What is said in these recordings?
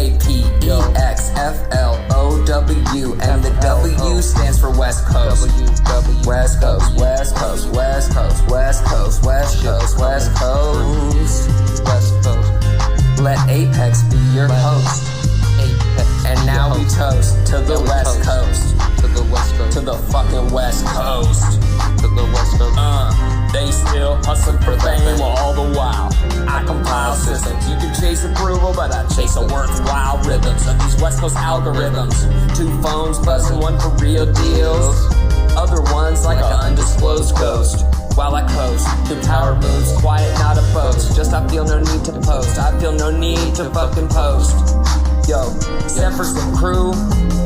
WAPEXFLOW, and the W stands for West Coast. West Coast, West Coast, West Coast, West Coast, West Coast, West Coast, West Coast. Let Apex be your host. And now we toast to the West Coast. To the West Coast. To the fucking West Coast. To the West Coast. They still hustling for fame all the while I compile systems. You can chase approval, but I chase a worthwhile rhythms of these West Coast algorithms. 2 phones buzzing, one for real deals, other ones like an undisclosed ghost. While I coast through power moves, quiet, not a boast. Just I feel no need to post. I feel no need to fucking post. Yo, send for some crew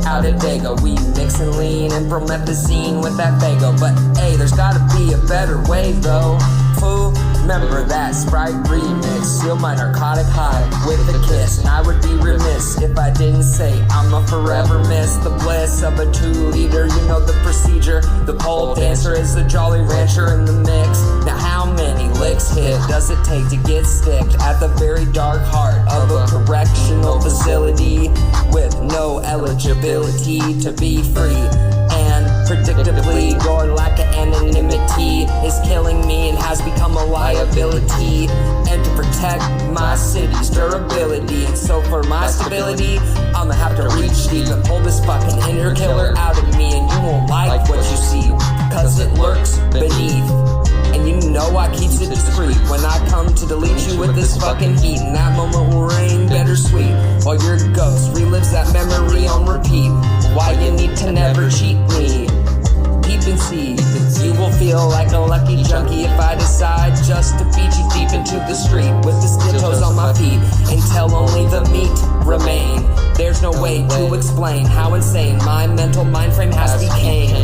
out at Dago. We mix and lean and promethazine with that Fago. But hey, there's gotta be a better way though. Fool, remember that Sprite remix. Seal my narcotic high with a kiss. And I would be remiss if I didn't say I'ma forever miss the bliss of a 2-liter. You know the procedure. The pole dancer is the Jolly Rancher in the mix. Now how many licks hit does it take to get sticked at the very dark heart of a correctional facility with no eligibility to be free? And predictably, your lack of anonymity is killing me and has become a liability. And to protect my city's durability, and so for my stability, I'ma have to reach deep and pull this fucking inner killer out of me. And you won't like what you see, cause it lurks beneath. And you know I keeps it discreet when I come to delete you with this fucking heat. And that moment will rain bittersweet while your ghost relives that memory on repeat. Why you need to never cheat me. Peep and see, you will feel like a lucky junkie if I decide just to beat you deep into the street with the steel toes on my feet until only the meat remain. There's no way to explain how insane my mental mind frame has became.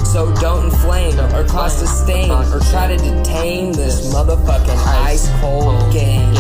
So don't inflame or cause disdain or try to detain this motherfucking ice cold game.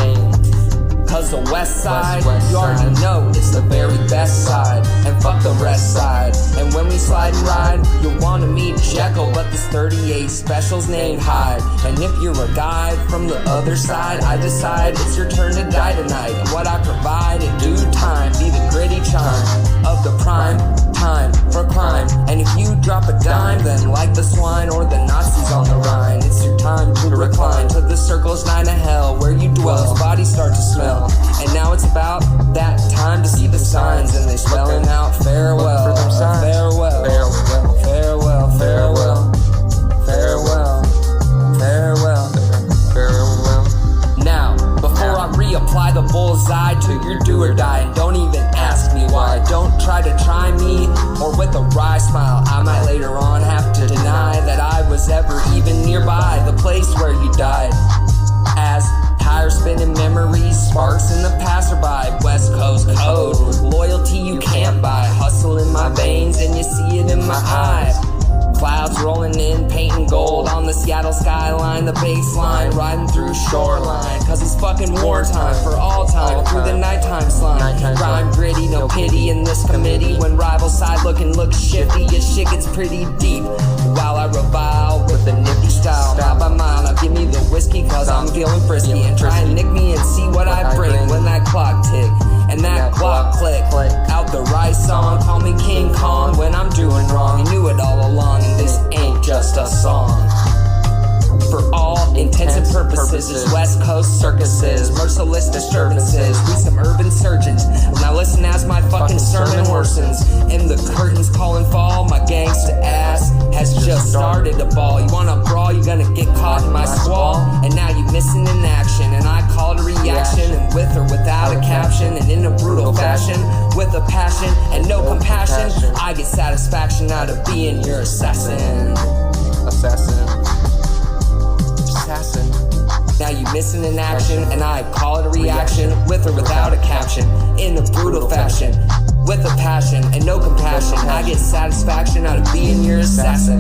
Cause the West Side, you already know it's the very best side. And fuck the rest side. And when we slide and ride, you wanna meet Jekyl, but this 38 special's named Hyde. And if you're a guy from the other side, I decide it's your turn to die tonight. And what I provide in due time be the gritty chime of the prime time for crime. And if you drop a dime, then like the swine or the Nazis on the Rhine, it's your time to recline to the circle's 9 of hell where you dwell, as bodies start to smell. And now it's about that time to see the signs, and they spelling out farewell, farewell, farewell, farewell, farewell, farewell, farewell, farewell. Now, before I reapply the bullseye to your do or die, and don't even ask me why. Don't try to try me, or with a wry smile I might later on have to deny that I was ever even nearby the place where you died. As tires spinning memories, sparks in the passerby. West Coast code, loyalty you can't buy. Hustle in my veins and you see it in my eyes. Clouds rolling in, painting gold on the Seattle skyline. The baseline riding through shoreline, cause it's fucking wartime for all time. Through the nighttime slime, rhyme gritty, no pity in this committee. When rival side look shifty, your shit gets pretty deep. While I revile with a nifty style, mile by mile, now give me the whiskey cause I'm feeling frisky. And try and nick me and see what I bring when that clock tick and that clock click out the right song. Call me King Kong when I'm doing wrong. You knew it all along, and this ain't just a song. For all intents and purposes, it's West Coast circuses, merciless disturbances, we some urban surgeons. Now listen as my fucking sermon worsens, and the curtains call and fall. My gangsta ass has just started to ball. You wanna brawl, you gonna get caught in my squall. And now you missing in action, and I call it a reaction. And with or without a caption, and in a brutal fashion, with a passion and no compassion, I get satisfaction out of being your assassin. Now you missing in action, and I call it a reaction. With or without a caption, in a brutal fashion, with a passion and no compassion, I get satisfaction out of being your assassin.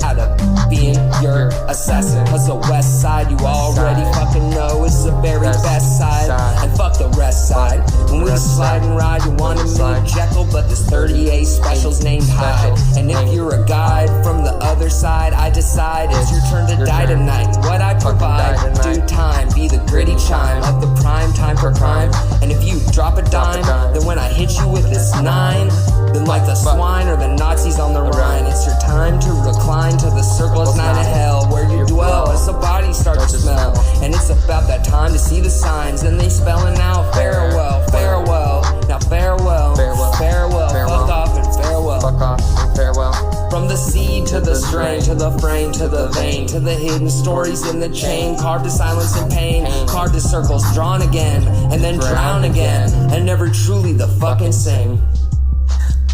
Out of being your assassin. Cause the West Side, you already fucking know, is the very best side. And fuck the rest side. When we slide and ride, you wanna meet Jekyl, but this 38 special's named Hyde. And if you're a guide from the other side, I decide it's your turn to die tonight. What I provide, due time, be the gritty chime of the prime time for crime. And if you drop a dime, hit you with this 9, then like the swine or the Nazis on the Rhine, it's your time to recline to the circle's night of hell, where you dwell as the bodies start to smell. And it's about that time to see the signs, and they spelling out farewell, farewell. Now farewell, farewell, farewell, fuck off and farewell, fuck off and farewell. From the seed to the strain, to the frame, to the vein, to the hidden stories in the chain, carved to silence and pain, carved to circles drawn again, and then drown again, and never truly the fucking same.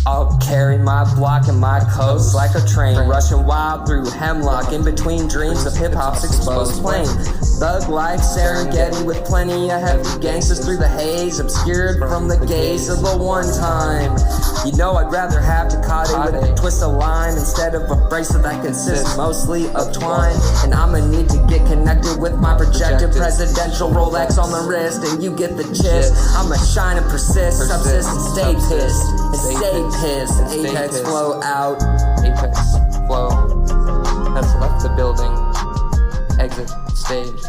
I'll carry my block and my coast like a train, rushing wild through hemlock, in between dreams of hip-hop's exposed plain. Thug life, Serengeti with plenty of heavy gangsters through the haze, obscured from the gaze of the one time. You know I'd rather have Tecate with a twist of lime instead of a bracelet that consists mostly of twine. And I'ma need to get connected with my projected presidential Rolex on the wrist, and you get the gist. I'ma shine and persist, subsist and stay pissed, and stay pissed. And Apex flow out. Apex flow has left the building. Exit stage.